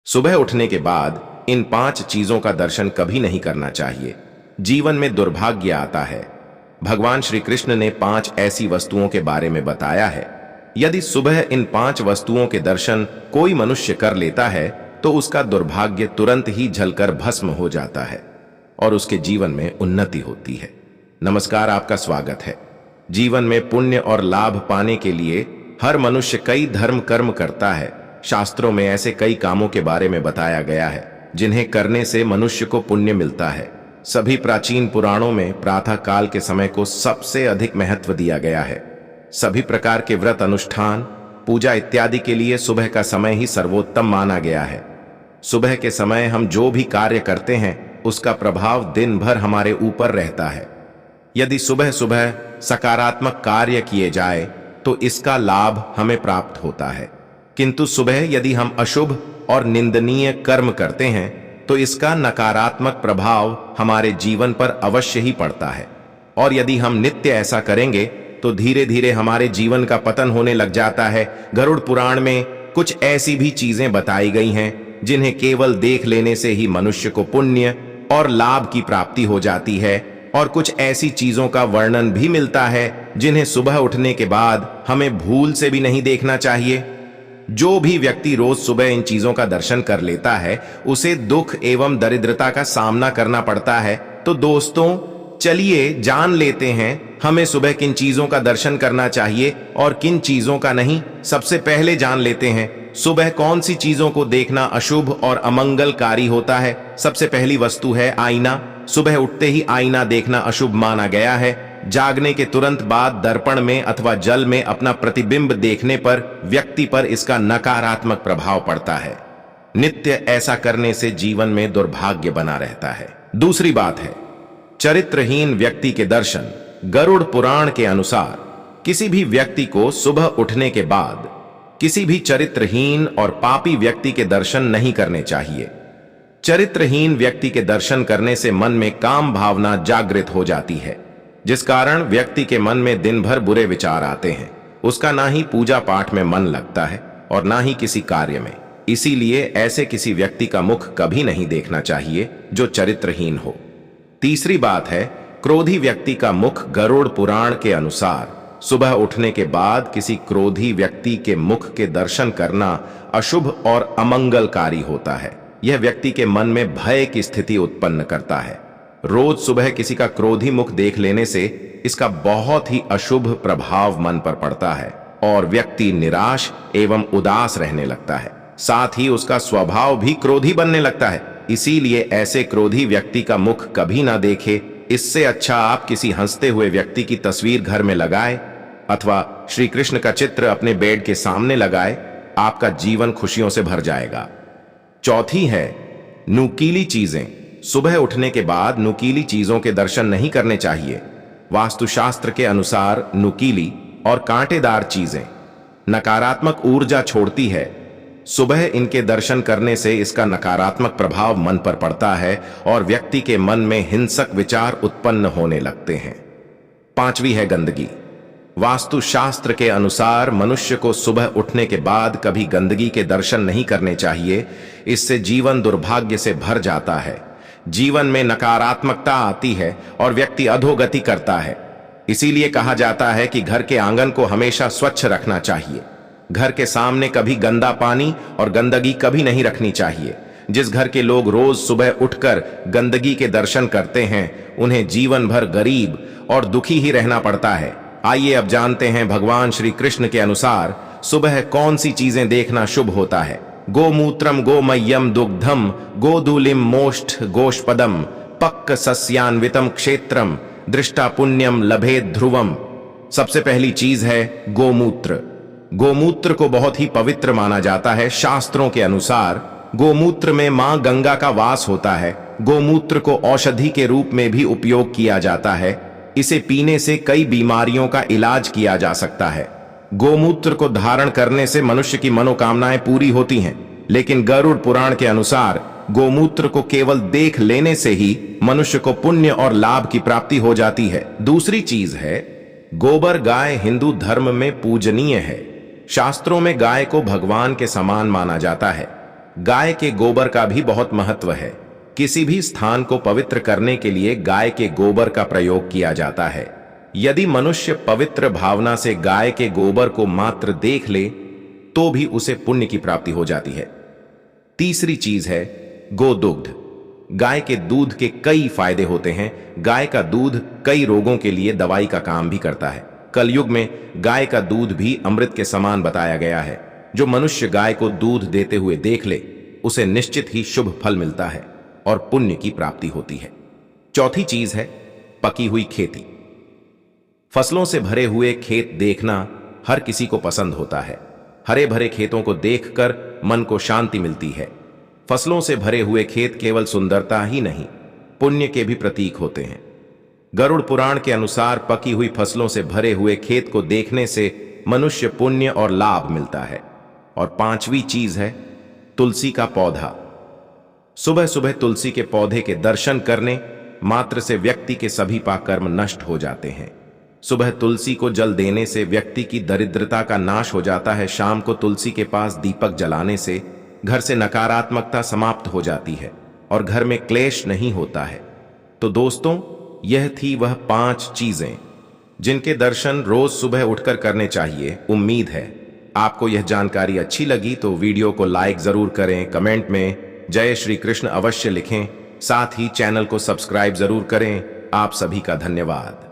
सुबह उठने के बाद इन 5 चीजों का दर्शन कभी नहीं करना चाहिए। जीवन में दुर्भाग्य आता है। भगवान श्री कृष्ण ने 5 ऐसी वस्तुओं के बारे में बताया है। यदि सुबह इन 5 वस्तुओं के दर्शन कोई मनुष्य कर लेता है तो उसका दुर्भाग्य तुरंत ही जलकर भस्म हो जाता है और उसके जीवन में उन्नति होती है। नमस्कार, आपका स्वागत है। जीवन में पुण्य और लाभ पाने के लिए हर मनुष्य कई धर्म कर्म करता है। शास्त्रों में ऐसे कई कामों के बारे में बताया गया है जिन्हें करने से मनुष्य को पुण्य मिलता है। सभी प्राचीन पुराणों में प्रातः काल के समय को सबसे अधिक महत्व दिया गया है। सभी प्रकार के व्रत अनुष्ठान, पूजा इत्यादि के लिए सुबह का समय ही सर्वोत्तम माना गया है। सुबह के समय हम जो भी कार्य करते हैं उसका प्रभाव दिन भर हमारे ऊपर रहता है। यदि सुबह सुबह सकारात्मक कार्य किए जाए तो इसका लाभ हमें प्राप्त होता है, किंतु सुबह यदि हम अशुभ और निंदनीय कर्म करते हैं तो इसका नकारात्मक प्रभाव हमारे जीवन पर अवश्य ही पड़ता है। और यदि हम नित्य ऐसा करेंगे तो धीरे धीरे हमारे जीवन का पतन होने लग जाता है। गरुड़ पुराण में कुछ ऐसी भी चीजें बताई गई हैं जिन्हें केवल देख लेने से ही मनुष्य को पुण्य और लाभ की प्राप्ति हो जाती है, और कुछ ऐसी चीजों का वर्णन भी मिलता है जिन्हें सुबह उठने के बाद हमें भूल से भी नहीं देखना चाहिए। जो भी व्यक्ति रोज सुबह इन चीजों का दर्शन कर लेता है उसे दुख एवं दरिद्रता का सामना करना पड़ता है। तो दोस्तों, चलिए जान लेते हैं हमें सुबह किन चीजों का दर्शन करना चाहिए और किन चीजों का नहीं। सबसे पहले जान लेते हैं सुबह कौन सी चीजों को देखना अशुभ और अमंगलकारी होता है। सबसे पहली वस्तु है आईना। सुबह उठते ही आईना देखना अशुभ माना गया है। जागने के तुरंत बाद दर्पण में अथवा जल में अपना प्रतिबिंब देखने पर व्यक्ति पर इसका नकारात्मक प्रभाव पड़ता है। नित्य ऐसा करने से जीवन में दुर्भाग्य बना रहता है। दूसरी बात है चरित्रहीन व्यक्ति के दर्शन। गरुड़ पुराण के अनुसार किसी भी व्यक्ति को सुबह उठने के बाद किसी भी चरित्रहीन और पापी व्यक्ति के दर्शन नहीं करने चाहिए। चरित्रहीन व्यक्ति के दर्शन करने से मन में काम भावना जागृत हो जाती है, जिस कारण व्यक्ति के मन में दिन भर बुरे विचार आते हैं। उसका ना ही पूजा पाठ में मन लगता है और ना ही किसी कार्य में। इसीलिए ऐसे किसी व्यक्ति का मुख कभी नहीं देखना चाहिए जो चरित्रहीन हो। तीसरी बात है क्रोधी व्यक्ति का मुख। गरुड़ पुराण के अनुसार सुबह उठने के बाद किसी क्रोधी व्यक्ति के मुख के दर्शन करना अशुभ और अमंगलकारी होता है। यह व्यक्ति के मन में भय की स्थिति उत्पन्न करता है। रोज सुबह किसी का क्रोधी मुख देख लेने से इसका बहुत ही अशुभ प्रभाव मन पर पड़ता है और व्यक्ति निराश एवं उदास रहने लगता है। साथ ही उसका स्वभाव भी क्रोधी बनने लगता है। इसीलिए ऐसे क्रोधी व्यक्ति का मुख कभी ना देखे। इससे अच्छा आप किसी हंसते हुए व्यक्ति की तस्वीर घर में लगाए अथवा श्री कृष्ण का चित्र अपने बेड के सामने लगाए। आपका जीवन खुशियों से भर जाएगा। चौथी है नुकीली चीजें। सुबह उठने के बाद नुकीली चीजों के दर्शन नहीं करने चाहिए। वास्तुशास्त्र के अनुसार नुकीली और कांटेदार चीजें नकारात्मक ऊर्जा छोड़ती है। सुबह इनके दर्शन करने से इसका नकारात्मक प्रभाव मन पर पड़ता है और व्यक्ति के मन में हिंसक विचार उत्पन्न होने लगते हैं। पांचवी है गंदगी। वास्तुशास्त्र के अनुसार मनुष्य को सुबह उठने के बाद कभी गंदगी के दर्शन नहीं करने चाहिए। इससे जीवन दुर्भाग्य से भर जाता है। जीवन में नकारात्मकता आती है और व्यक्ति अधोगति करता है। इसीलिए कहा जाता है कि घर के आंगन को हमेशा स्वच्छ रखना चाहिए। घर के सामने कभी गंदा पानी और गंदगी कभी नहीं रखनी चाहिए। जिस घर के लोग रोज सुबह उठकर गंदगी के दर्शन करते हैं उन्हें जीवन भर गरीब और दुखी ही रहना पड़ता है। आइए अब जानते हैं भगवान श्री कृष्ण के अनुसार सुबह कौन सी चीजें देखना शुभ होता है। गोमूत्रम गोमय्यम दुग्धम गोधूलिम मोष्ठ गोष्पदम पक्क सस्यान्वितम क्षेत्रम दृष्टा पुण्यम लभेद ध्रुवम। सबसे पहली चीज है गोमूत्र। गोमूत्र को बहुत ही पवित्र माना जाता है। शास्त्रों के अनुसार गोमूत्र में मां गंगा का वास होता है। गोमूत्र को औषधि के रूप में भी उपयोग किया जाता है। इसे पीने से कई बीमारियों का इलाज किया जा सकता है। गोमूत्र को धारण करने से मनुष्य की मनोकामनाएं पूरी होती हैं। लेकिन गरुड़ पुराण के अनुसार गोमूत्र को केवल देख लेने से ही मनुष्य को पुण्य और लाभ की प्राप्ति हो जाती है। दूसरी चीज है गोबर गाय हिंदू धर्म में पूजनीय है। शास्त्रों में गाय को भगवान के समान माना जाता है। गाय के गोबर का भी बहुत महत्व है। किसी भी स्थान को पवित्र करने के लिए गाय के गोबर का प्रयोग किया जाता है। यदि मनुष्य पवित्र भावना से गाय के गोबर को मात्र देख ले तो भी उसे पुण्य की प्राप्ति हो जाती है। तीसरी चीज है गोदुग्ध। गाय के दूध के कई फायदे होते हैं। गाय का दूध कई रोगों के लिए दवाई का काम भी करता है। कलयुग में गाय का दूध भी अमृत के समान बताया गया है। जो मनुष्य गाय को दूध देते हुए देख ले उसे निश्चित ही शुभ फल मिलता है और पुण्य की प्राप्ति होती है। चौथी चीज है पकी हुई खेती। फसलों से भरे हुए खेत देखना हर किसी को पसंद होता है। हरे भरे खेतों को देखकर मन को शांति मिलती है। फसलों से भरे हुए खेत केवल सुंदरता ही नहीं, पुण्य के भी प्रतीक होते हैं। गरुड़ पुराण के अनुसार पकी हुई फसलों से भरे हुए खेत को देखने से मनुष्य पुण्य और लाभ मिलता है। और पांचवी चीज है तुलसी का पौधा। सुबह सुबह तुलसी के पौधे के दर्शन करने मात्र से व्यक्ति के सभी पाप कर्म नष्ट हो जाते हैं। सुबह तुलसी को जल देने से व्यक्ति की दरिद्रता का नाश हो जाता है। शाम को तुलसी के पास दीपक जलाने से घर से नकारात्मकता समाप्त हो जाती है और घर में क्लेश नहीं होता है। तो दोस्तों, यह थी वह 5 चीजें जिनके दर्शन रोज सुबह उठकर करने चाहिए। उम्मीद है आपको यह जानकारी अच्छी लगी तो वीडियो को लाइक जरूर करें, कमेंट में जय श्री कृष्ण अवश्य लिखें, साथ ही चैनल को सब्सक्राइब जरूर करें। आप सभी का धन्यवाद।